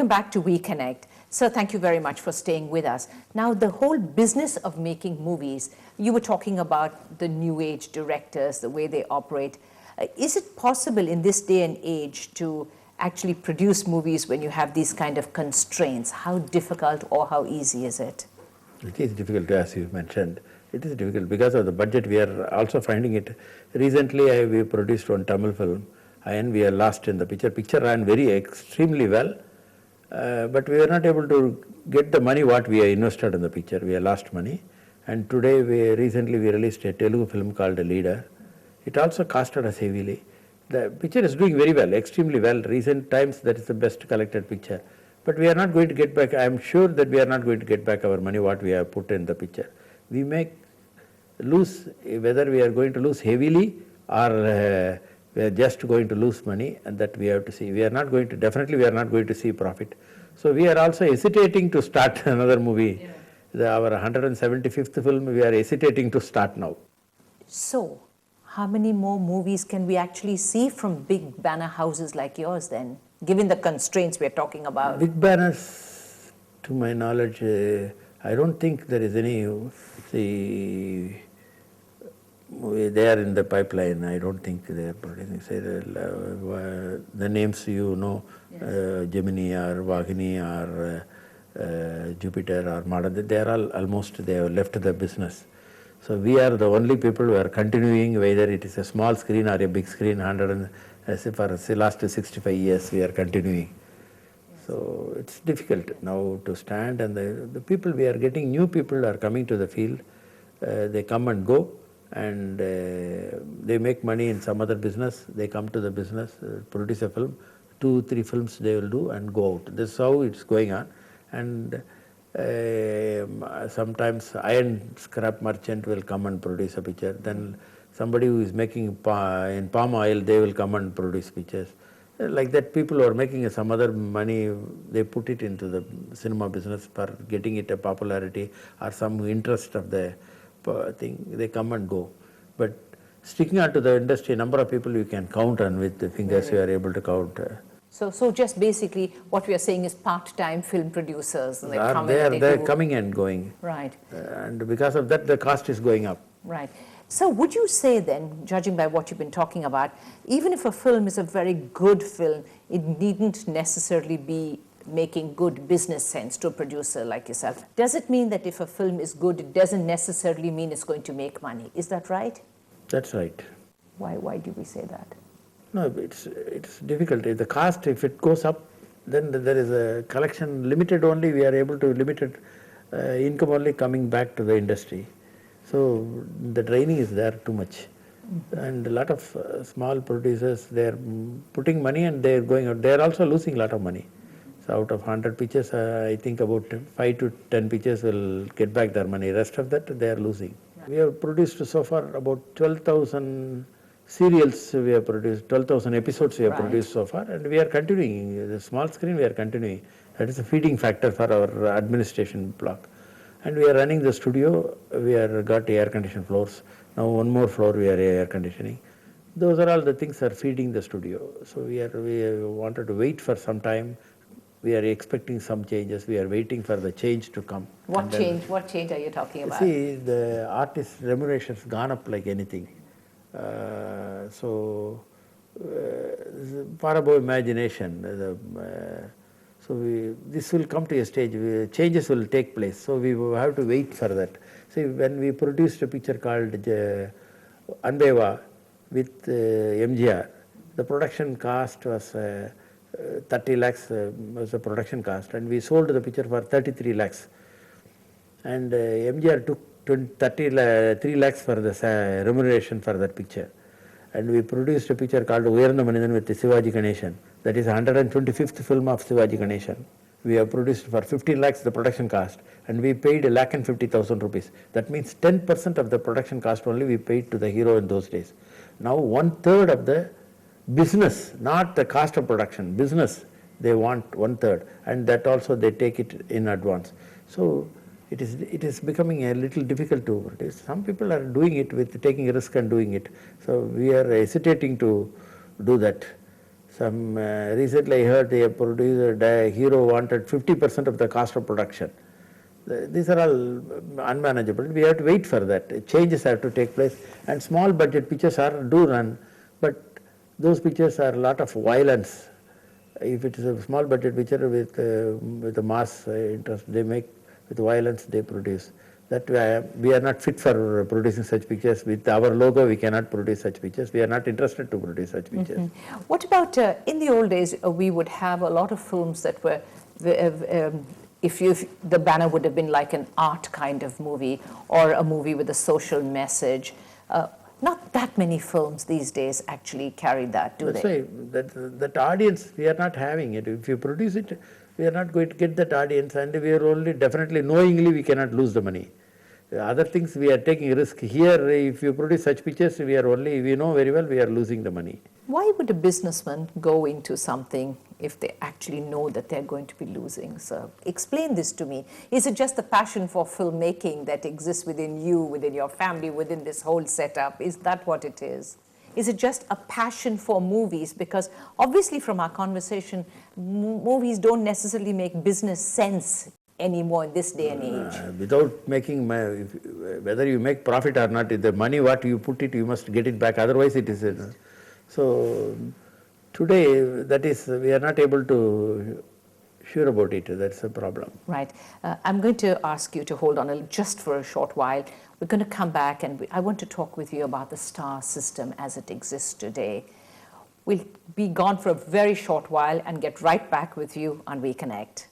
welcome back to We Connect. Sir, thank you very much for staying with us. Now, the whole business of making movies, you were talking about the new age directors, the way they operate. Is it possible in this day and age to actually produce movies when you have these kind of constraints? How difficult or how easy is it? It is difficult, as you mentioned. It is difficult because of the budget. We are also finding it. Recently, we produced one Tamil film, and we are lost in the picture. Picture ran extremely well, but we were not able to get the money what we invested in the picture. We lost money. And today, recently we released a Telugu film called Leader. It also costed us heavily. The picture is doing very well, extremely well. Recent times, that is the best collected picture. But we are not going to get back, I am sure that we are not going to get back our money what we have put in the picture. We may lose, whether we are going to lose heavily or we are just going to lose money, and that we have to see. We are not going to, definitely we are not going to see profit. So we are also hesitating to start another movie. Yeah. Our 175th film, we are hesitating to start now. So, how many more movies can we actually see from big banner houses like yours then, given the constraints we are talking about? Big banners, to my knowledge, I don't think there is any. See, they are in the pipeline. I don't think they are producing. Say the names you know, yes. Gemini or Vagini or Jupiter or Modern, they are all almost, they have left the business. So we are the only people who are continuing, whether it is a small screen or a big screen, as if for the last 65 years we are continuing. Yes. So it's difficult now to stand, and the people we are getting, new people are coming to the field. They come and go, and they make money in some other business. They come to the business, produce a film, 2-3 films they will do and go out. This is how it's going on. And sometimes iron scrap merchant will come and produce a picture. Then somebody who is making in palm oil, they will come and produce pictures. Like that, people who are making some other money, they put it into the cinema business for getting it a popularity or some interest of the thing. They come and go. But sticking on to the industry, number of people you can count on with the fingers, you are able to count. So just basically what we are saying is part-time film producers. They're coming and going. Right. And because of that, the cost is going up. Right. So would you say then, judging by what you've been talking about, even if a film is a very good film, it needn't necessarily be making good business sense to a producer like yourself? Does it mean that if a film is good, it doesn't necessarily mean it's going to make money? Is that right? That's right. Why do we say that? No, it's difficult. If the cost, if it goes up, then there is a collection limited only. We are able to limited income only coming back to the industry. So the draining is there too much. Mm-hmm. And a lot of small producers, they are putting money and they are going out. They are also losing a lot of money. So out of 100 pictures, I think about 5 to 10 pictures will get back their money. Rest of that, they are losing. Right. We have produced so far about 12,000 serials. We have produced 12,000 episodes we have produced so far, and we are continuing. The small screen we are continuing. That is a feeding factor for our administration block. And we are running the studio. We are got air conditioned floors. Now one more floor we are air conditioning. Those are all the things that are feeding the studio. So we wanted to wait for some time. We are expecting some changes. We are waiting for the change to come. What change? What change are you talking about? See, the artist remuneration has gone up like anything. Far above imagination. This will come to a stage, changes will take place. So we have to wait for that. See, when we produced a picture called Anbeva with MGR, the production cost was 30 lakhs was the production cost, and we sold the picture for 33 lakhs. And MGR took 33 lakhs for the remuneration for that picture. And we produced a picture called Uyarna Manidan with Shivaji Ganeshan. That is 125th film of Shivaji Ganeshan. We have produced for 15 lakhs the production cost, and we paid 1,50,000 rupees. That means 10% of the production cost only we paid to the hero in those days. Now 1/3 of the business, not the cost of production, business, they want 1/3, and that also they take it in advance. So it is becoming a little difficult to produce. Some people are doing it with taking a risk and doing it. So we are hesitating to do that. Recently I heard a producer, hero wanted 50% of the cost of production. These are all unmanageable. We have to wait for that. Changes have to take place. And small budget pictures do run, but those pictures are a lot of violence. If it is a small budget picture with a mass interest, they make, with violence they produce. That we are not fit for producing such pictures. With our logo, we cannot produce such pictures. We are not interested to produce such pictures. Mm-hmm. What about, in the old days, we would have a lot of films that were, if the banner would have been like an art kind of movie or a movie with a social message. Not that many films these days actually carry that, do they? That's why that audience, we are not having it. If you produce it, we are not going to get that audience, and we are only definitely, knowingly, we cannot lose the money. Other things we are taking risk. Here, if you produce such pictures, we know very well we are losing the money. Why would a businessman go into something if they actually know that they're going to be losing? So explain this to me. Is it just the passion for filmmaking that exists within you, within your family, within this whole setup? Is that what it is? Is it just a passion for movies? Because obviously from our conversation, movies don't necessarily make business sense anymore in this day and age. Without making, whether you make profit or not, the money what you put it, you must get it back. Otherwise it is, so today that is, we are not able to sure about it. That's a problem. Right. I'm going to ask you to hold on just for a short while. We're going to come back and I want to talk with you about the star system as it exists today. We'll be gone for a very short while and get right back with you on We Connect.